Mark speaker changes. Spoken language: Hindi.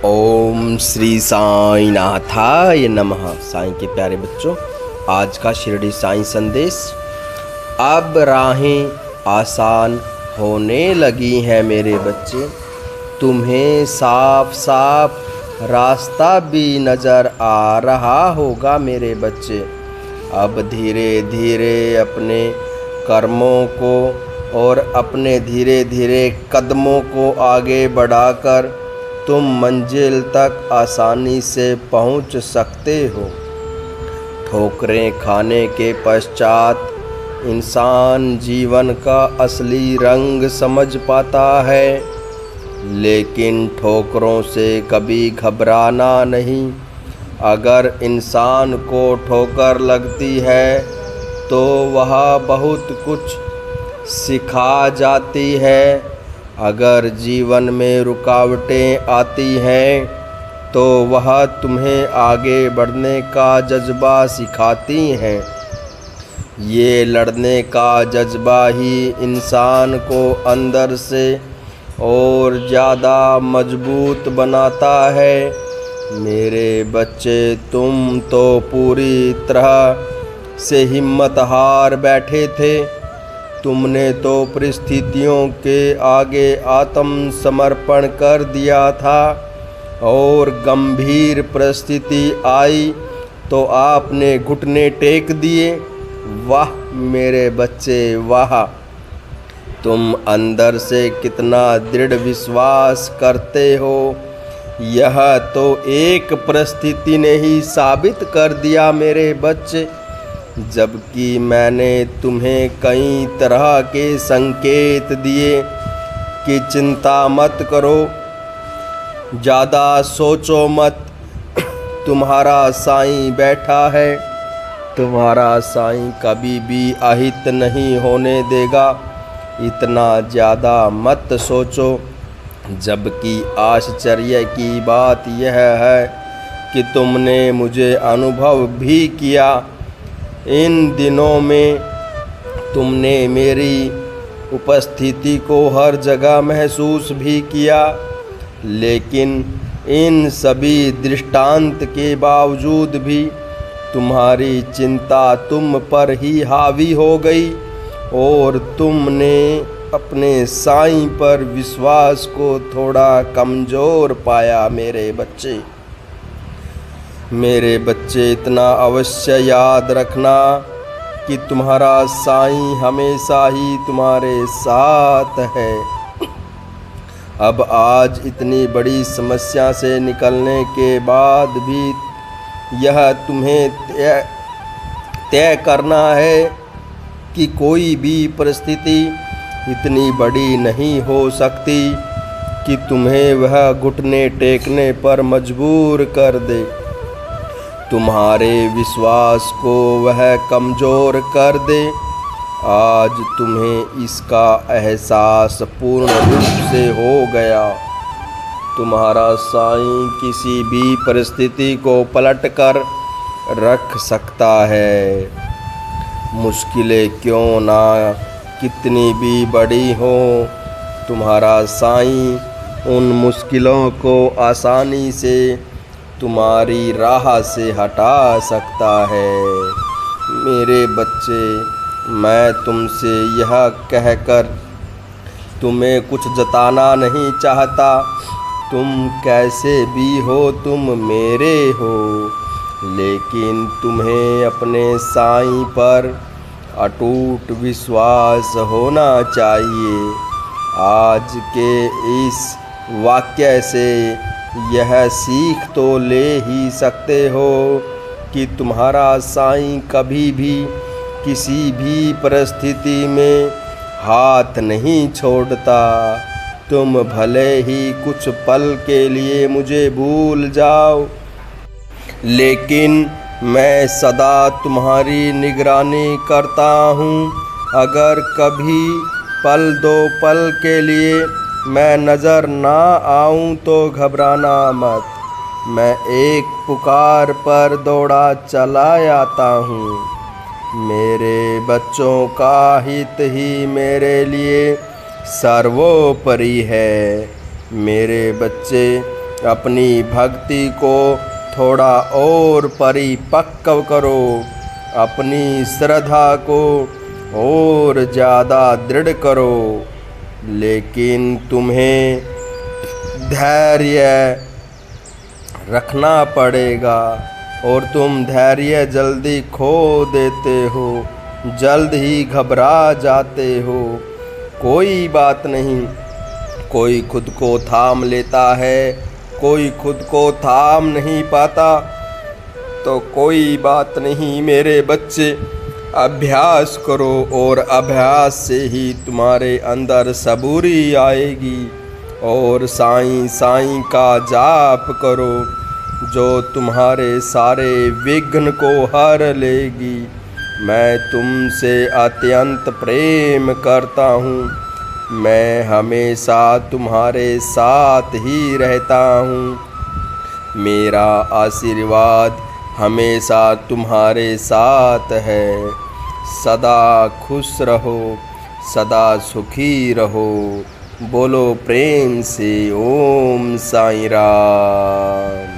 Speaker 1: ओम श्री साई नाथाय नमः। साईं के प्यारे बच्चों, आज का शिरडी साईं संदेश। अब राहें आसान होने लगी हैं मेरे बच्चे, तुम्हें साफ साफ रास्ता भी नज़र आ रहा होगा मेरे बच्चे। अब धीरे धीरे अपने कर्मों को और अपने धीरे धीरे कदमों को आगे बढ़ाकर तुम मंजिल तक आसानी से पहुंच सकते हो। ठोकरें खाने के पश्चात इंसान जीवन का असली रंग समझ पाता है, लेकिन ठोकरों से कभी घबराना नहीं। अगर इंसान को ठोकर लगती है तो वह बहुत कुछ सिखा जाती है। अगर जीवन में रुकावटें आती हैं तो वह तुम्हें आगे बढ़ने का जज्बा सिखाती हैं। ये लड़ने का जज्बा ही इंसान को अंदर से और ज़्यादा मजबूत बनाता है। मेरे बच्चे, तुम तो पूरी तरह से हिम्मत हार बैठे थे। तुमने तो परिस्थितियों के आगे आत्मसमर्पण कर दिया था और गंभीर परिस्थिति आई तो आपने घुटने टेक दिए। वाह मेरे बच्चे वाह! तुम अंदर से कितना दृढ़ विश्वास करते हो, यह तो एक परिस्थिति ने ही साबित कर दिया मेरे बच्चे। जबकि मैंने तुम्हें कई तरह के संकेत दिए कि चिंता मत करो, ज़्यादा सोचो मत, तुम्हारा साईं बैठा है। तुम्हारा साईं कभी भी अहित नहीं होने देगा, इतना ज़्यादा मत सोचो। जबकि आश्चर्य की बात यह है कि तुमने मुझे अनुभव भी किया। इन दिनों में तुमने मेरी उपस्थिति को हर जगह महसूस भी किया, लेकिन इन सभी दृष्टांत के बावजूद भी तुम्हारी चिंता तुम पर ही हावी हो गई और तुमने अपने साईं पर विश्वास को थोड़ा कमज़ोर पाया। मेरे बच्चे, इतना अवश्य याद रखना कि तुम्हारा साईं हमेशा ही तुम्हारे साथ है। अब आज इतनी बड़ी समस्या से निकलने के बाद भी यह तुम्हें तय करना है कि कोई भी परिस्थिति इतनी बड़ी नहीं हो सकती कि तुम्हें वह घुटने टेकने पर मजबूर कर दे, तुम्हारे विश्वास को वह कमज़ोर कर दे। आज तुम्हें इसका एहसास पूर्ण रूप से हो गया। तुम्हारा साईं किसी भी परिस्थिति को पलट कर रख सकता है। मुश्किलें क्यों ना कितनी भी बड़ी हो, तुम्हारा साईं उन मुश्किलों को आसानी से तुम्हारी राह से हटा सकता है। मेरे बच्चे, मैं तुमसे यह कहकर तुम्हें कुछ जताना नहीं चाहता। तुम कैसे भी हो, तुम मेरे हो, लेकिन तुम्हें अपने साईं पर अटूट विश्वास होना चाहिए। आज के इस वाक्य से यह सीख तो ले ही सकते हो कि तुम्हारा साईं कभी भी किसी भी परिस्थिति में हाथ नहीं छोड़ता। तुम भले ही कुछ पल के लिए मुझे भूल जाओ, लेकिन मैं सदा तुम्हारी निगरानी करता हूँ। अगर कभी पल दो पल के लिए मैं नज़र ना आऊं तो घबराना मत। मैं एक पुकार पर दौड़ा चला आता हूँ। मेरे बच्चों का हित ही मेरे लिए सर्वोपरि है। मेरे बच्चे, अपनी भक्ति को थोड़ा और परिपक्व करो, अपनी श्रद्धा को और ज़्यादा दृढ़ करो। लेकिन तुम्हें धैर्य रखना पड़ेगा और तुम धैर्य जल्दी खो देते हो, जल्द ही घबरा जाते हो। कोई बात नहीं, कोई खुद को थाम लेता है, कोई खुद को थाम नहीं पाता। तो कोई बात नहीं मेरे बच्चे, अभ्यास करो और अभ्यास से ही तुम्हारे अंदर सबूरी आएगी। और साईं साईं का जाप करो जो तुम्हारे सारे विघ्न को हर लेगी। मैं तुमसे अत्यंत प्रेम करता हूँ, मैं हमेशा तुम्हारे साथ ही रहता हूँ। मेरा आशीर्वाद हमेशा तुम्हारे साथ है। सदा खुश रहो, सदा सुखी रहो। बोलो प्रेम से ओम साईं राम।